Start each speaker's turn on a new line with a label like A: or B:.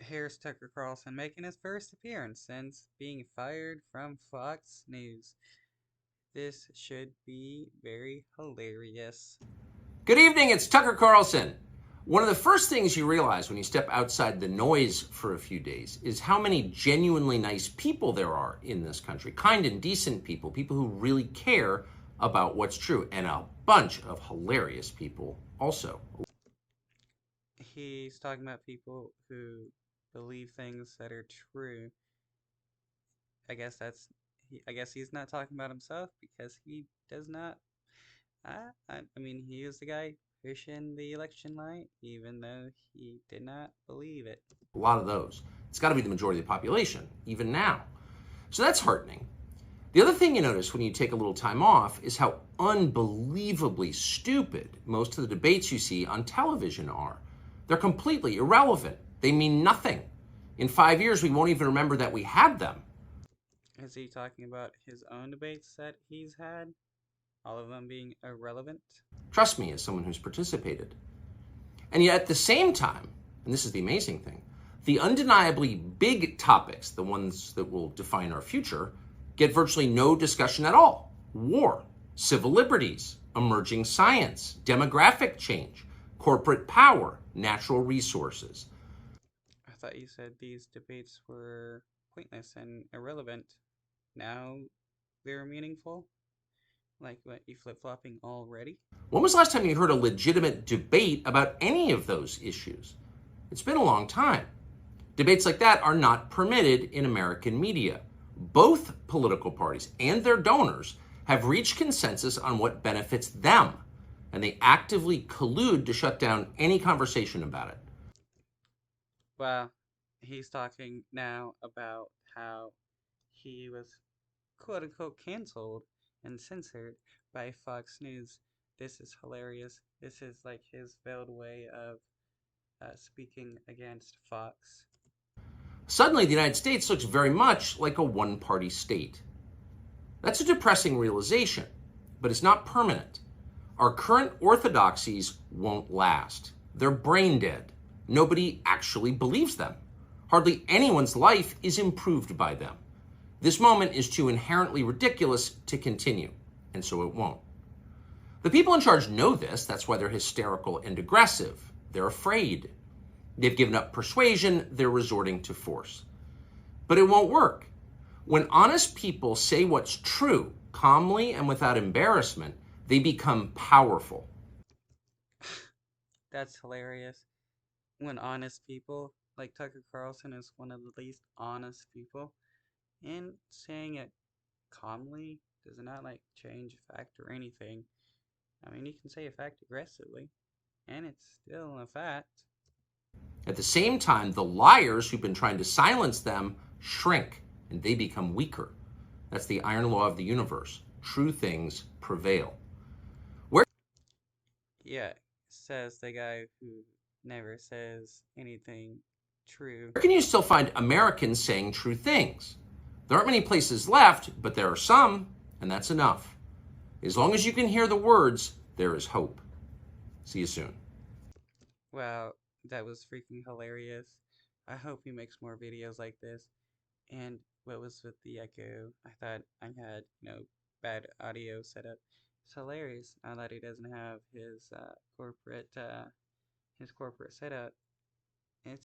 A: Here's Tucker Carlson making his first appearance since being fired from Fox News. This should be very hilarious.
B: Good evening, it's Tucker Carlson. One of the first things you realize when you step outside the noise for a few days is how many genuinely nice people there are in this country. Kind and decent people, people who really care about what's true, and a bunch of hilarious people also.
A: He's talking about people who believe things that are true. I guess I guess he's not talking about himself because he does not. I mean, he is the guy pushing the election light, even though he did not believe it.
B: A lot of those. It's got to be the majority of the population, even now. So that's heartening. The other thing you notice when you take a little time off is how unbelievably stupid most of the debates you see on television are. They're completely irrelevant. They mean nothing. In 5 years, we won't even remember that we had them.
A: Is he talking about his own debates that he's had? All of them being irrelevant?
B: Trust me, as someone who's participated. And yet at the same time, and this is the amazing thing, the undeniably big topics, the ones that will define our future, get virtually no discussion at all. War, civil liberties, emerging science, demographic change, corporate power, natural resources.
A: I thought you said these debates were pointless and irrelevant. Now they're meaningful? Like, what, you flip-flopping already?
B: When was the last time you heard a legitimate debate about any of those issues? It's been a long time. Debates like that are not permitted in American media. Both political parties and their donors have reached consensus on what benefits them, and they actively collude to shut down any conversation about it.
A: Well, he's talking now about how he was quote-unquote canceled and censored by Fox News. This is hilarious. This is like his veiled way of speaking against Fox.
B: Suddenly, the United States looks very much like a one-party state. That's a depressing realization, but it's not permanent. Our current orthodoxies won't last. They're brain dead. Nobody actually believes them. Hardly anyone's life is improved by them. This moment is too inherently ridiculous to continue, and so it won't. The people in charge know this. That's why they're hysterical and aggressive. They're afraid. They've given up persuasion. They're resorting to force. But it won't work. When honest people say what's true, calmly and without embarrassment, they become powerful.
A: That's hilarious. When honest people, like Tucker Carlson is one of the least honest people, and saying it calmly does not like change a fact or anything. I mean, you can say a fact aggressively, and it's still a fact.
B: At the same time, the liars who've been trying to silence them shrink and they become weaker. That's the iron law of the universe. True things prevail. Where
A: Yeah, says the guy who never says anything true.
B: can you still find Americans saying true things? There aren't many places left, but there are some, and that's enough. As long as you can hear the words, there is hope. See you soon.
A: Wow, that was freaking hilarious. I hope he makes more videos like this. And what was with the echo? I thought I had, bad audio set up. It's hilarious now that he doesn't have his corporate setup. It's